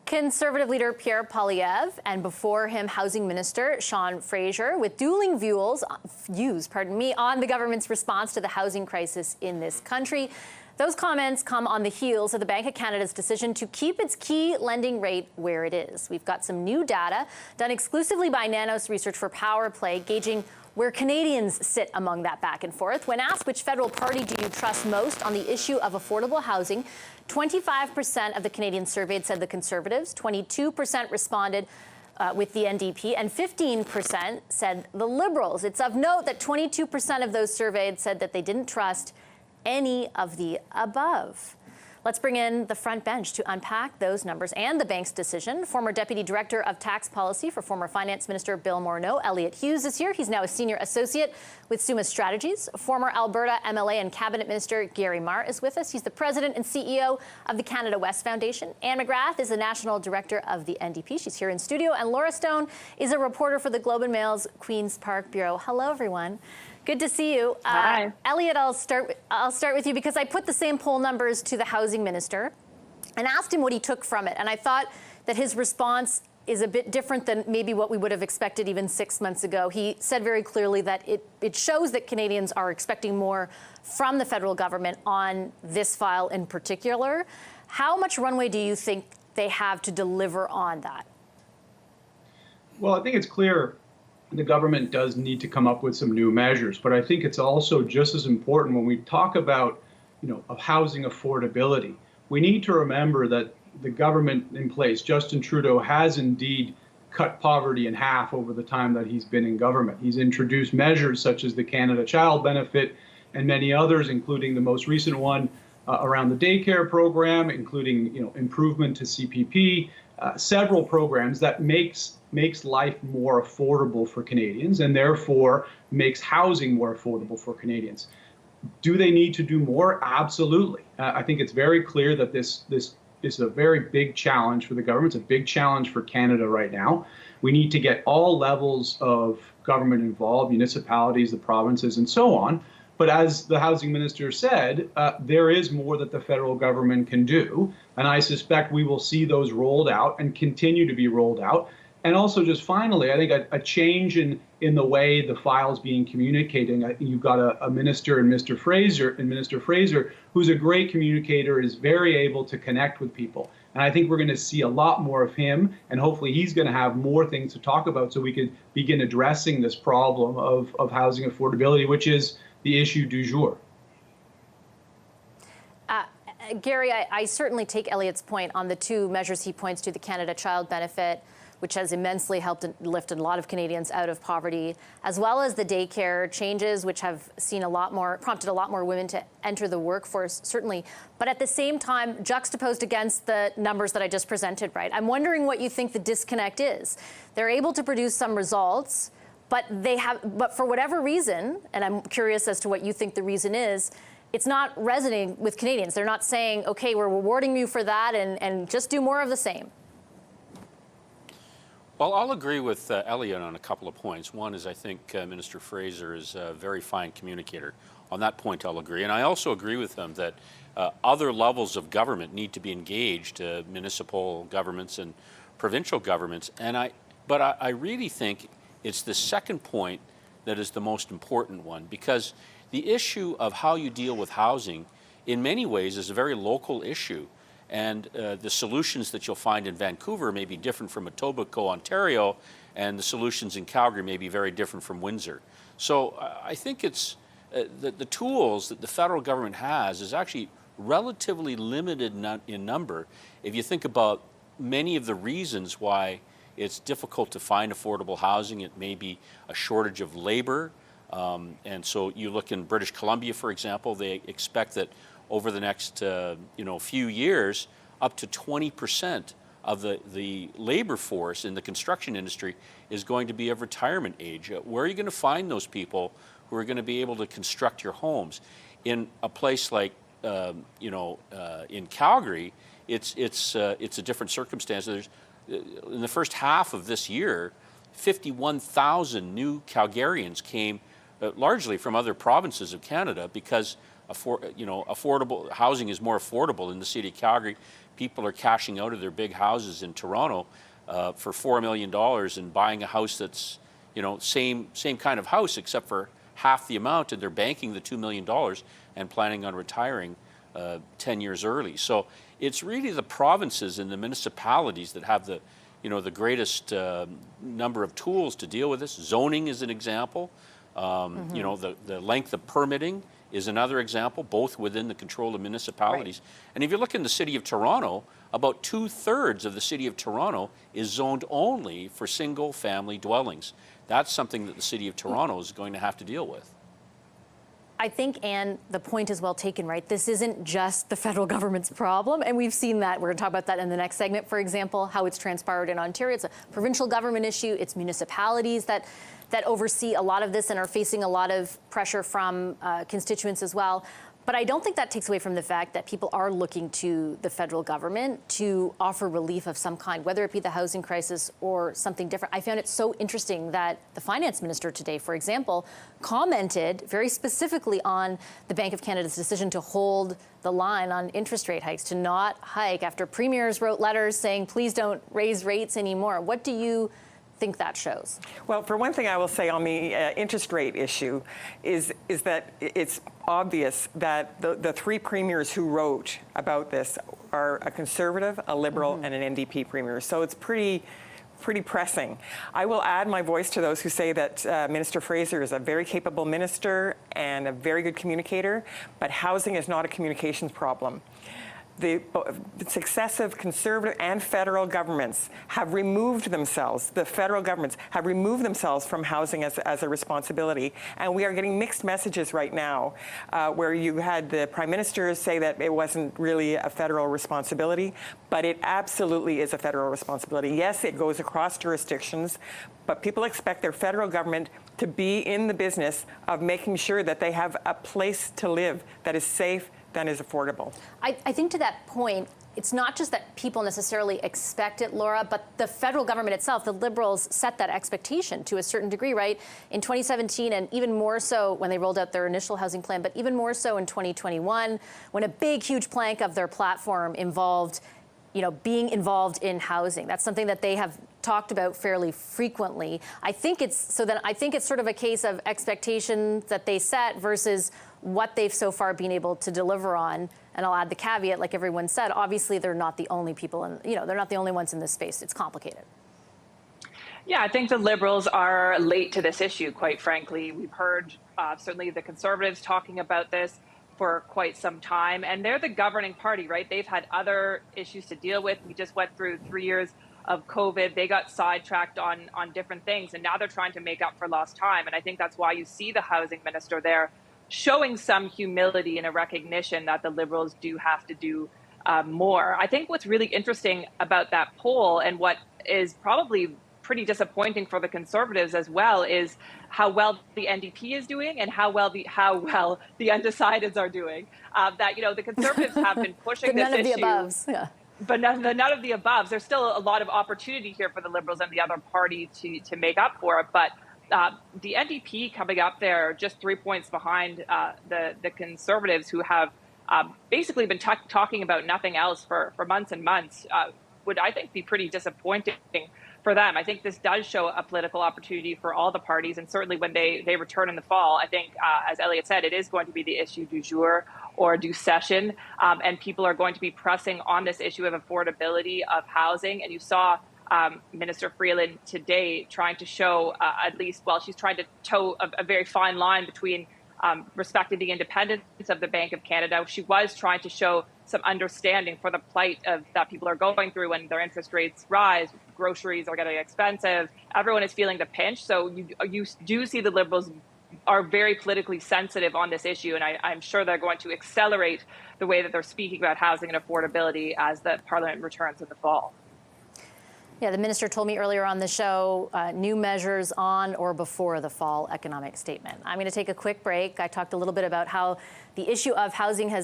Conservative leader Pierre Poilievre, and before him, Housing Minister Sean Fraser, with dueling views on the government's response to the housing crisis in this country. Those comments come on the heels of the Bank of Canada's decision to keep its key lending rate where it is. We've got some new data done exclusively by Nanos Research for Power Play, gauging where Canadians sit among that back and forth. When asked which federal party do you trust most on the issue of affordable housing, 25% of the Canadians surveyed said the Conservatives, 22% responded with the NDP, and 15% said the Liberals. It's of note that 22% of those surveyed said that they didn't trust any of the above. Let's bring in the front bench to unpack those numbers and the bank's decision. Former Deputy Director of Tax Policy for former Finance Minister Bill Morneau, Elliott Hughes, is here. He's now a Senior Associate with Summa Strategies. Former Alberta MLA and Cabinet Minister Gary Mar is with us. He's the President and CEO of the Canada West Foundation. Anne McGrath is the National Director of the NDP. She's here in studio. And Laura Stone is a reporter for the Globe and Mail's Queen's Park Bureau. Hello, everyone. Good to see you. Hi. Elliott, I'll start with you because I put the same poll numbers to the housing minister and asked him what he took from it. And I thought that his response is a bit different than maybe what we would have expected even 6 months ago. He said very clearly that it shows that Canadians are expecting more from the federal government on this file in particular. How much runway do you think they have to deliver on that? Well, I think it's clear the government does need to come up with some new measures, but I think it's also just as important when we talk about, of housing affordability. We need to remember that the government in place, Justin Trudeau, has indeed cut poverty in half over the time that he's been in government. He's introduced measures such as the Canada Child Benefit and many others, including the most recent one around the daycare program, including improvement to CPP, several programs that makes life more affordable for Canadians and therefore makes housing more affordable for Canadians. Do they need to do more? Absolutely. I think it's very clear that this is a very big challenge for the government. It's a big challenge for Canada right now. We need to get all levels of government involved, municipalities, the provinces, and so on. But as the housing minister said, there is more that the federal government can do. And I suspect we will see those rolled out and continue to be rolled out. And also, just finally, I think a change in the way the file's being communicated. You've got a minister in Minister Fraser, who's a great communicator, is very able to connect with people. And I think we're going to see a lot more of him, and hopefully he's going to have more things to talk about so we could begin addressing this problem of housing affordability, which is the issue du jour. Gary, I certainly take Elliott's point on the two measures he points to, the Canada Child Benefit, which has immensely helped lift a lot of Canadians out of poverty, as well as the daycare changes, which have prompted a lot more women to enter the workforce, certainly. But at the same time, juxtaposed against the numbers that I just presented, right? I'm wondering what you think the disconnect is. They're able to produce some results, but for whatever reason, and I'm curious as to what you think the reason is, it's not resonating with Canadians. They're not saying, okay, we're rewarding you for that and just do more of the same. Well, I'll agree with Elliott on a couple of points. One is I think Minister Fraser is a very fine communicator. On that point, I'll agree. And I also agree with him that other levels of government need to be engaged, municipal governments and provincial governments. But I really think it's the second point that is the most important one, because the issue of how you deal with housing in many ways is a very local issue. And the solutions that you'll find in Vancouver may be different from Etobicoke, Ontario, and the solutions in Calgary may be very different from Windsor. So I think it's the tools that the federal government has is actually relatively limited in number. If you think about many of the reasons why it's difficult to find affordable housing, it may be a shortage of labor. And so you look in British Columbia, for example, they expect that over the next few years, up to 20% of the labor force in the construction industry is going to be of retirement age. Where are you going to find those people who are going to be able to construct your homes? In a place like in Calgary, it's a different circumstance. In the first half of this year, 51,000 new Calgarians came largely from other provinces of Canada because affordable housing is more affordable in the city of Calgary. People are cashing out of their big houses in Toronto for $4 million and buying a house that's, same kind of house except for half the amount, and they're banking the $2 million and planning on retiring 10 years early. So it's really the provinces and the municipalities that have the greatest number of tools to deal with this. Zoning is an example. The length of permitting is another example, both within the control of municipalities. Right. And if you look in the city of Toronto, about 2/3 of the city of Toronto is zoned only for single-family dwellings. That's something that the city of Toronto is going to have to deal with. I think, Anne, the point is well taken, right? This isn't just the federal government's problem, and we've seen that. We're going to talk about that in the next segment, for example, how it's transpired in Ontario. It's a provincial government issue. It's municipalities that oversee a lot of this and are facing a lot of pressure from constituents as well. But I don't think that takes away from the fact that people are looking to the federal government to offer relief of some kind, whether it be the housing crisis or something different. I found it so interesting that the finance minister today, for example, commented very specifically on the Bank of Canada's decision to hold the line on interest rate hikes, to not hike after premiers wrote letters saying, please don't raise rates anymore. What do you think that shows? Well, for one thing, I will say on the interest rate issue is that it's obvious that the three premiers who wrote about this are a Conservative, a Liberal, and an NDP premier. So it's pretty pressing. I will add my voice to those who say that Minister Fraser is a very capable minister and a very good communicator, but housing is not a communications problem. The successive Conservative and federal governments have removed themselves, the federal governments have removed themselves from housing as a responsibility. And we are getting mixed messages right now, where you had the Prime Minister say that it wasn't really a federal responsibility, but it absolutely is a federal responsibility. Yes, it goes across jurisdictions, but people expect their federal government to be in the business of making sure that they have a place to live that is safe, that is affordable. I think to that point, it's not just that people necessarily expect it, Laura, but the federal government itself, the Liberals, set that expectation to a certain degree, right? In 2017, and even more so when they rolled out their initial housing plan, but even more so in 2021, when a big, huge plank of their platform involved, being involved in housing. That's something that they have talked about fairly frequently. I think it's sort of a case of expectations that they set versus what they've so far been able to deliver on. And I'll add the caveat, like everyone said, obviously they're not the only people, they're not the only ones in this space. It's complicated. Yeah, I think the Liberals are late to this issue, quite frankly. We've heard certainly the Conservatives talking about this for quite some time, and they're the governing party, right? They've had other issues to deal with. We just went through 3 years of COVID. They got sidetracked on different things, and now they're trying to make up for lost time. And I think that's why you see the housing minister there showing some humility and a recognition that the Liberals do have to do more. I think what's really interesting about that poll, and what is probably pretty disappointing for the Conservatives as well, is how well the NDP is doing and how well the undecideds are doing. The Conservatives have been pushing this issue. None of the aboves, yeah. But none of the aboves. There's still a lot of opportunity here for the Liberals and the other party to make up for it. But the NDP coming up there just 3 points behind the Conservatives, who have basically been talking about nothing else for months and months, would, I think, be pretty disappointing for them. I think this does show a political opportunity for all the parties, and certainly when they return in the fall, I think, as Elliot said, it is going to be the issue du jour or du session, and people are going to be pressing on this issue of affordability of housing. And you saw Minister Freeland today trying to show she's trying to toe a very fine line between respecting the independence of the Bank of Canada. She was trying to show some understanding for the plight that people are going through when their interest rates rise, groceries are getting expensive, everyone is feeling the pinch. So you do see the Liberals are very politically sensitive on this issue, and I'm sure they're going to accelerate the way that they're speaking about housing and affordability as the Parliament returns in the fall. Yeah, the minister told me earlier on the show, new measures on or before the fall economic statement. I'm going to take a quick break. I talked a little bit about how the issue of housing has